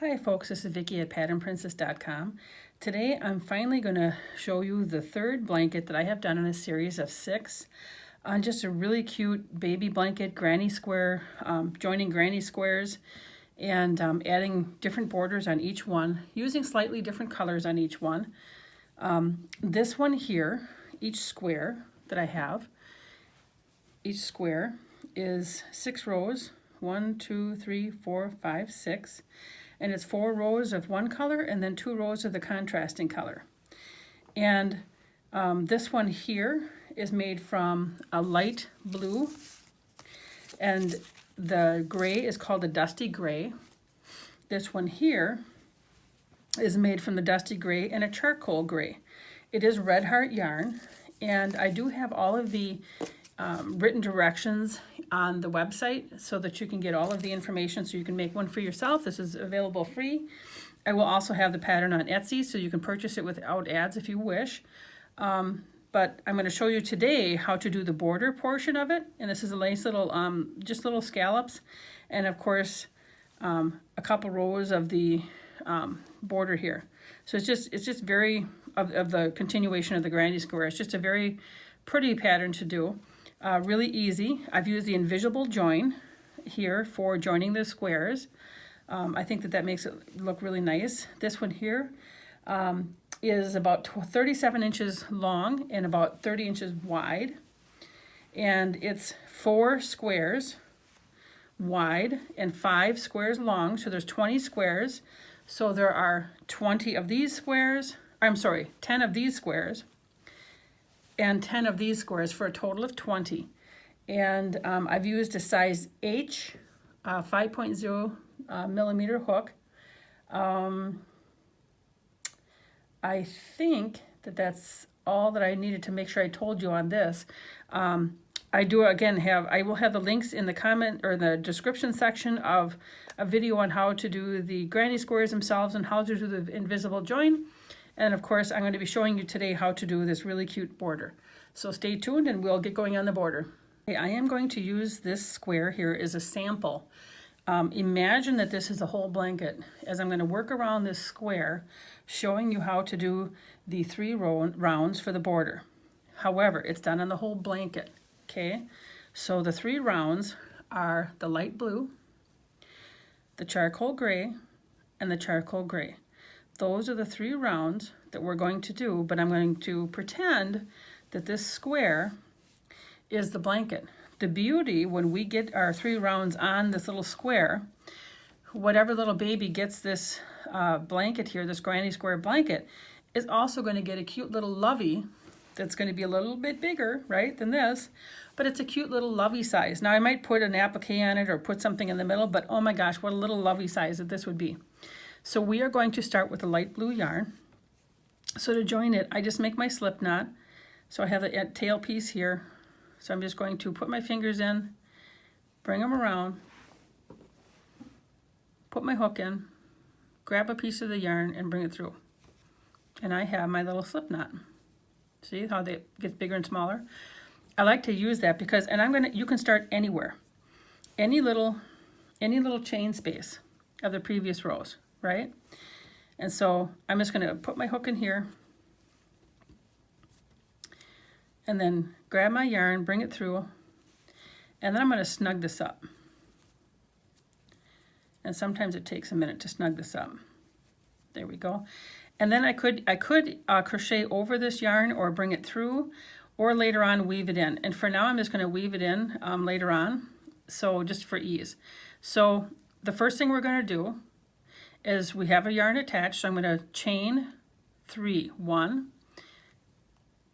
Hi folks, this is Vicky at patternprincess.com. Today I'm finally going to show you the third blanket that I have done in a series of 6 on just a really cute baby blanket, granny square, joining granny squares and adding different borders on each one, using slightly different colors on each one. This one here, each square that I have, each square is 6 rows, 1, 2, 3, 4, 5, 6. And it's 4 rows of one color and then 2 rows of the contrasting color. And this one here is made from a light blue, and the gray is called a dusty gray. This one here is made from the dusty gray and a charcoal gray. It is Red Heart yarn, and I do have all of the written directions on the website so that you can get all of the information so you can make one for yourself. This is available free. I will also have the pattern on Etsy so you can purchase it without ads if you wish. But I'm going to show you today how to do the border portion of it. And this is a nice little, just little scallops. And of course, a couple rows of the border here. So it's just very, of the continuation of the granny square. It's just a very pretty pattern to do. Really easy. I've used the invisible join here for joining the squares. I think that makes it look really nice. This one here is about 37 inches long and about 30 inches wide. And it's 4 squares wide and 5 squares long. So there's 20 squares. So there are 20 of these squares. I'm sorry, 10 of these squares and 10 of these squares for a total of 20. And I've used a size H 5.0 millimeter hook. I think that that's all that I needed to make sure I told you on this. I do again I will have the links in the comment or the description section of a video on how to do the granny squares themselves and how to do the invisible join. And of course, I'm going to be showing you today how to do this really cute border. So stay tuned and we'll get going on the border. Okay, I am going to use this square here as a sample. Imagine that this is a whole blanket, as I'm going to work around this square, showing you how to do the 3 rounds for the border. However, it's done on the whole blanket. Okay, so the 3 rounds are the light blue, the charcoal gray, and the charcoal gray. Those are the 3 rounds that we're going to do, but I'm going to pretend that this square is the blanket. The beauty when we get our 3 rounds on this little square, whatever little baby gets this blanket here, this granny square blanket, is also going to get a cute little lovey that's going to be a little bit bigger, right, than this, but it's a cute little lovey size. Now I might put an applique on it or put something in the middle, but oh my gosh, what a little lovey size that this would be. So we are going to start with the light blue yarn. So to join it, I just make my slip knot. So I have the tail piece here. So I'm just going to put my fingers in, bring them around, put my hook in, grab a piece of the yarn and bring it through. And I have my little slip knot. See how they get bigger and smaller? I like to use that because, and you can start anywhere. Any little chain space of the previous rows. Right? And so I'm just going to put my hook in here and then grab my yarn, bring it through, and then I'm going to snug this up. And sometimes it takes a minute to snug this up. There we go. And then I could crochet over this yarn or bring it through, or later on weave it in. And for now I'm just going to weave it in later on, so just for ease. So the first thing we're going to do is we have a yarn attached, so I'm going to chain 3, 1,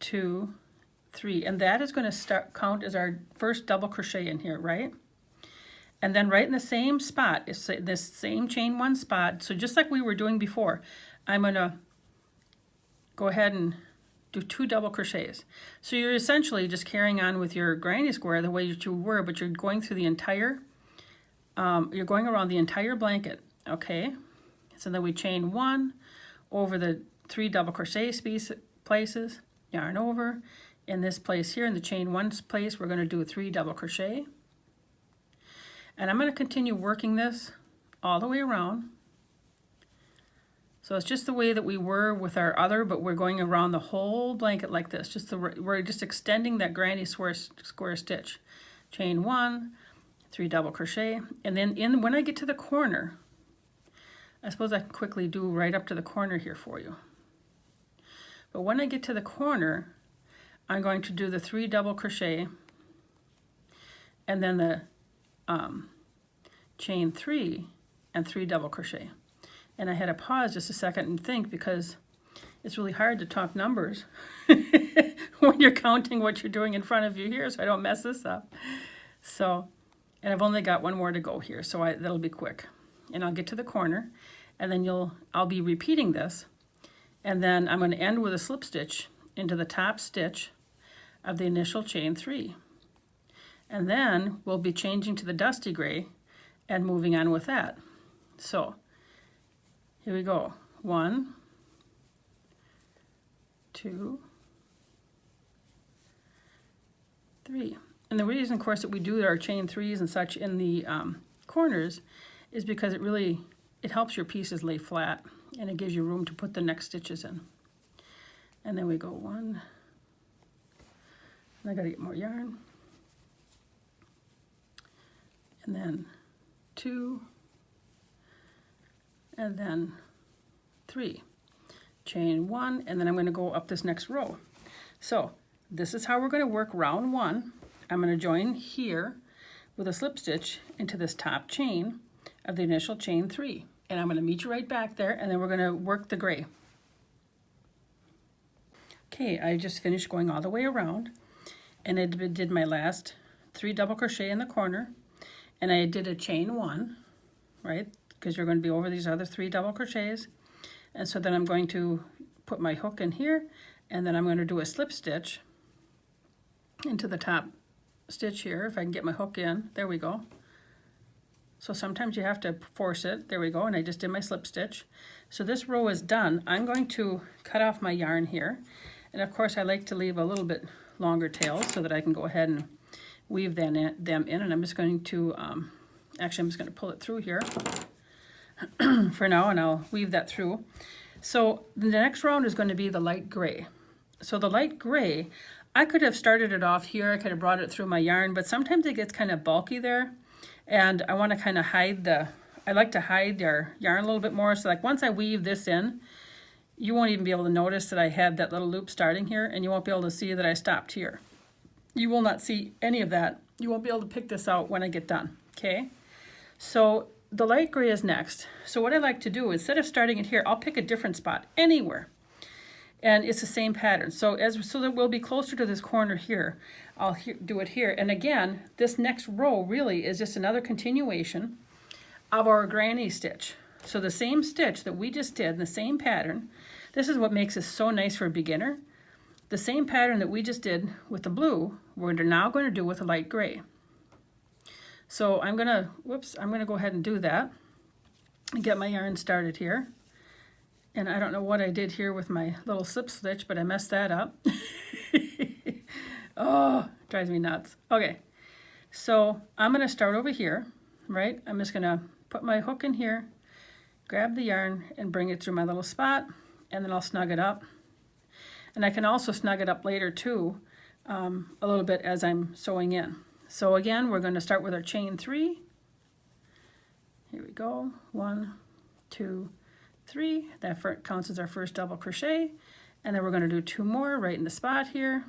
2, 3, and that is going to count as our first double crochet in here, right? And then right in the same spot, it's this same chain 1 spot, so just like we were doing before, I'm going to go ahead and do 2 double crochets. So you're essentially just carrying on with your granny square the way that you were, but you're going through the entire, you're going around the entire blanket, okay? So then we chain 1 over the 3 double crochet places, yarn over. In this place here, in the chain 1 place, we're going to do a 3 double crochet. And I'm going to continue working this all the way around. So it's just the way that we were with our other, but we're going around the whole blanket like this. We're just extending that granny square stitch. Chain 1, 3 double crochet, and then when I get to the corner, I suppose I can quickly do right up to the corner here for you. But when I get to the corner, I'm going to do the 3 double crochet and then the chain 3 and 3 double crochet. And I had to pause just a second and think, because it's really hard to talk numbers when you're counting what you're doing in front of you here, so I don't mess this up. So, and I've only got one more to go here, so that'll be quick. And I'll get to the corner, and then I'll be repeating this, and then I'm going to end with a slip stitch into the top stitch of the initial chain 3. And then we'll be changing to the dusty gray and moving on with that. So here we go. 1, 2, 3. And the reason, of course, that we do our chain 3s and such in the corners is because it helps your pieces lay flat, and it gives you room to put the next stitches in. And then we go 1, and I gotta get more yarn, and then 2, and then 3. Chain 1, and then I'm going to go up this next row. So this is how we're going to work round 1. I'm going to join here with a slip stitch into this top chain of the initial chain 3. And I'm going to meet you right back there, and then we're going to work the gray. Okay, I just finished going all the way around, and I did my last 3 double crochet in the corner, and I did a chain 1, right? Because you're going to be over these other 3 double crochets. And so then I'm going to put my hook in here, and then I'm going to do a slip stitch into the top stitch here, if I can get my hook in. There we go. So sometimes you have to force it. There we go, and I just did my slip stitch. So this row is done. I'm going to cut off my yarn here, and of course I like to leave a little bit longer tails so that I can go ahead and weave them in, and I'm just going to, actually I'm just going to pull it through here for now, and I'll weave that through. So the next round is going to be the light gray. So the light gray, I could have started it off here, I could have brought it through my yarn, but sometimes it gets kind of bulky there, and I want to kind of hide I like to hide our yarn a little bit more, so like once I weave this in, you won't even be able to notice that I had that little loop starting here, and you won't be able to see that I stopped here. You will not see any of that. You won't be able to pick this out when I get done, okay? So the light gray is next. So what I like to do, instead of starting it here, I'll pick a different spot anywhere. And it's the same pattern. So that we'll be closer to this corner here, I'll do it here. And again, this next row really is just another continuation of our granny stitch. So the same stitch that we just did, the same pattern, this is what makes this so nice for a beginner. The same pattern that we just did with the blue, we're now going to do with the light gray. So I'm gonna go ahead and do that and get my yarn started here. And I don't know what I did here with my little slip stitch, but I messed that up. Oh, drives me nuts. Okay, so I'm gonna start over here, right? I'm just gonna put my hook in here, grab the yarn and bring it through my little spot, and then I'll snug it up. And I can also snug it up later too, a little bit as I'm sewing in. So again, we're going to start with our chain 3. Here we go. 1, 2, 3. That counts as our first double crochet. And then we're going to do 2 more right in the spot here.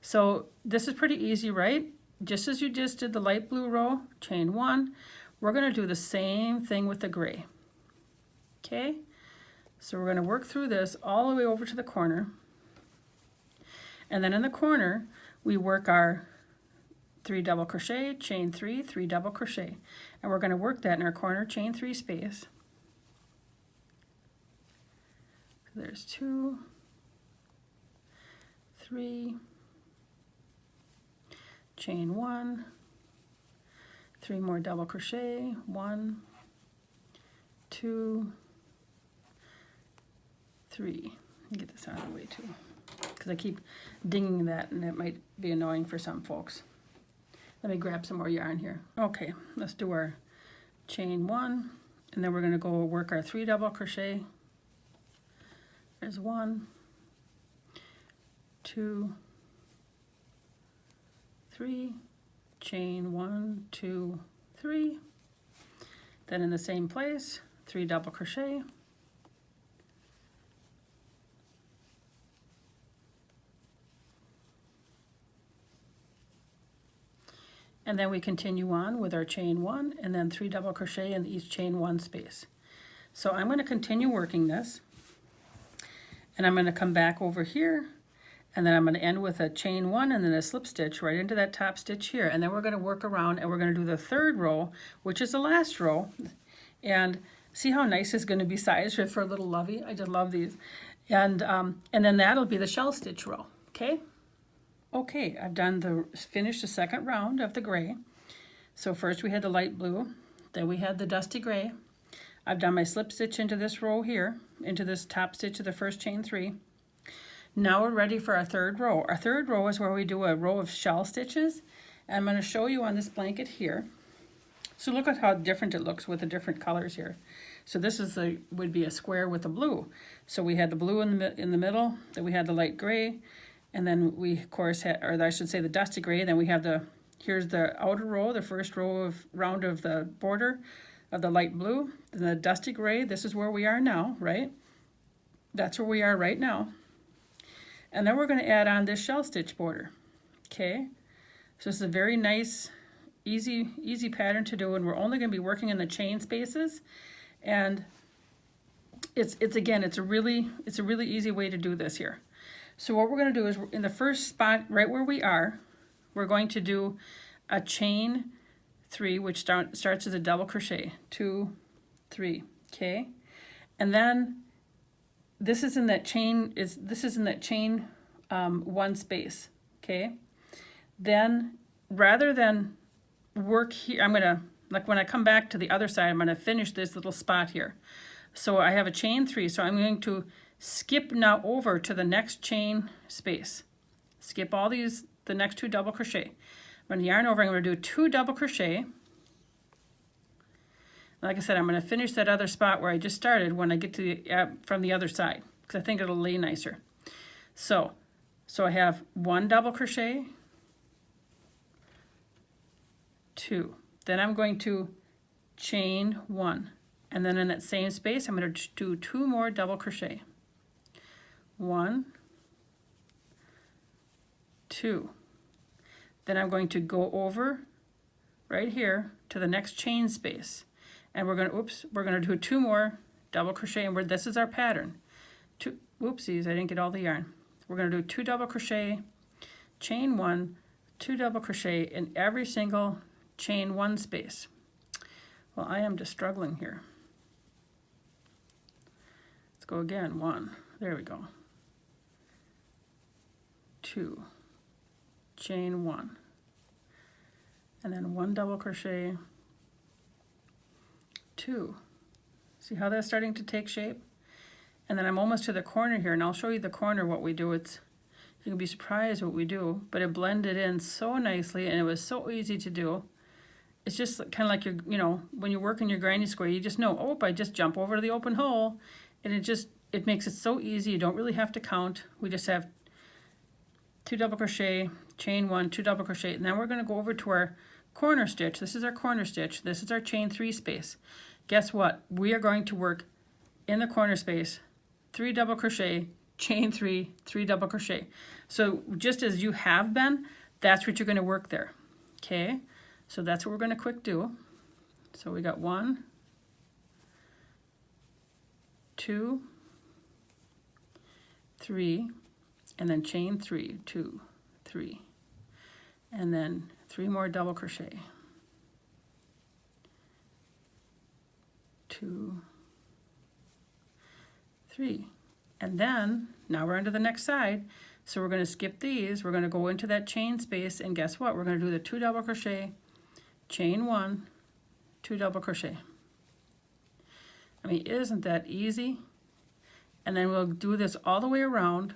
So this is pretty easy, right? Just as you just did the light blue row, chain 1, we're going to do the same thing with the gray. Okay? So we're going to work through this all the way over to the corner. And then in the corner, we work our 3 double crochet, chain 3, 3 double crochet. And we're going to work that in our corner chain 3 space. So there's 2, 3, chain 1, 3 more double crochet, 1, 2, 3. Get this out of the way too, because I keep dinging that and it might be annoying for some folks. Let me grab some more yarn here. Okay, let's do our chain 1, and then we're going to go work our 3 double crochet. There's 1, 2, 3, chain 1, 2, 3. Then in the same place, 3 double crochet. And then we continue on with our chain 1 and then 3 double crochet in each chain 1 space. So I'm going to continue working this, and I'm going to come back over here, and then I'm going to end with a chain 1 and then a slip stitch right into that top stitch here. And then we're going to work around and we're going to do the 3rd row, which is the last row. And see how nice it's going to be sized for a little lovey. I just love these. And then that'll be the shell stitch row. Okay. Okay, I've finished the 2nd round of the gray. So first we had the light blue, then we had the dusty gray. I've done my slip stitch into this row here, into this top stitch of the first chain 3. Now we're ready for our 3rd row. Our 3rd row is where we do a row of shell stitches. And I'm going to show you on this blanket here. So look at how different it looks with the different colors here. So this is would be a square with the blue. So we had the blue in the middle, then we had the light gray, and then we of course had, or I should say the dusty gray. Then we have here's the outer row, the first round of the border of the light blue. Then the dusty gray, this is where we are now, right? That's where we are right now. And then we're going to add on this shell stitch border. Okay, so this is a very nice, easy pattern to do, and we're only going to be working in the chain spaces. And it's a really easy way to do this here. So what we're going to do is in the first spot right where we are, we're going to do a chain 3, which starts as a double crochet, 2, 3, okay? And then this is in that chain 1 space, okay? Then rather than work here, I'm gonna, like when I come back to the other side, I'm gonna finish this little spot here. So I have a chain 3, so I'm going to skip now over to the next chain space. Skip all the next 2 double crochet. I'm going to yarn over, I'm going to do 2 double crochet. Like I said, I'm going to finish that other spot where I just started when I get to from the other side, because I think it'll lay nicer. So I have 1 double crochet, 2. Then I'm going to chain 1. And then in that same space, I'm going to do 2 more double crochet. 1, 2. Then I'm going to go over right here to the next chain space, and we're going to do 2 more double crochet, and this is our pattern. Oopsies, I didn't get all the yarn. We're going to do 2 double crochet, chain 1, 2 double crochet in every single chain 1 space. Well, I am just struggling here. Let's go again. 1. There we go. 2, chain 1, and then 1 double crochet, 2. See how that's starting to take shape? And then I'm almost to the corner here, and I'll show you the corner what we do. You can be surprised what we do, but it blended in so nicely, and it was so easy to do. It's just kind of like when you work in your granny square, you just know, oh, I just jump over to the open hole, and it makes it so easy. You don't really have to count. We just have 2 double crochet, chain 1, 2 double crochet, and then we're going to go over to our corner stitch. This is our corner stitch. This is our chain 3 space. Guess what? We are going to work in the corner space, 3 double crochet, chain 3, 3 double crochet. So just as you have been, that's what you're going to work there. Okay, so that's what we're going to quick do. So we got 1, 2, 3, and then chain 3, 2, 3, and then 3 more double crochet, 2, 3, and then now we're onto the next side. So we're going to skip these. We're going to go into that chain space, and guess what? We're going to do the 2 double crochet, chain 1, 2 double crochet. I mean, isn't that easy? And then we'll do this all the way around,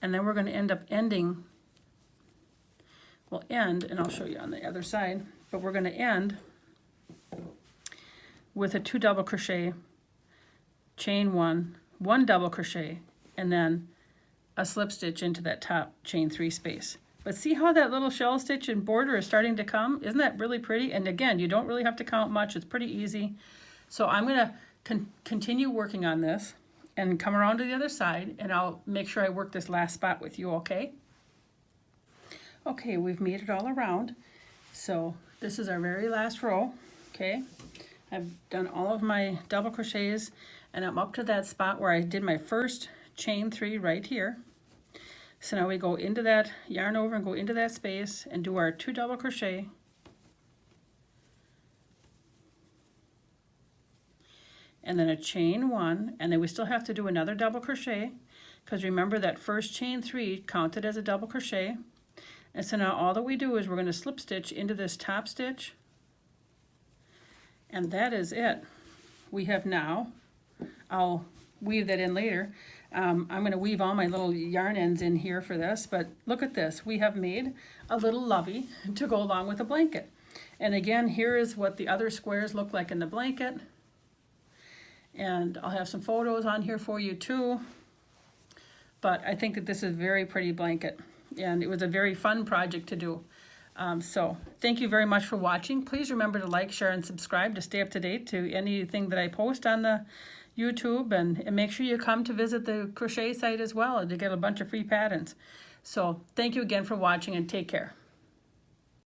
and then we're going to end up ending. We'll end, and I'll show you on the other side, but we're going to end with a 2 double crochet, chain 1, 1 double crochet, and then a slip stitch into that top chain 3 space. But see how that little shell stitch and border is starting to come? Isn't that really pretty? And again, you don't really have to count much. It's pretty easy. So I'm going to continue working on this and come around to the other side, and I'll make sure I work this last spot with you, okay? Okay, we've made it all around. So this is our very last row, okay? I've done all of my double crochets, and I'm up to that spot where I did my first chain 3 right here. So now we go into that, yarn over and go into that space and do our 2 double crochet. And then a chain 1, and then we still have to do another double crochet, because remember that first chain 3 counted as a double crochet. And so now all that we do is we're going to slip stitch into this top stitch, and that is it. We have now, I'll weave that in later. I'm going to weave all my little yarn ends in here for this, but look at this. We have made a little lovey to go along with the blanket. And again, here is what the other squares look like in the blanket. And I'll have some photos on here for you too. But I think that this is a very pretty blanket, and it was a very fun project to do. So thank you very much for watching. Please remember to like, share, and subscribe to stay up to date to anything that I post on the YouTube, and make sure you come to visit the crochet site as well to get a bunch of free patterns. So thank you again for watching, and take care.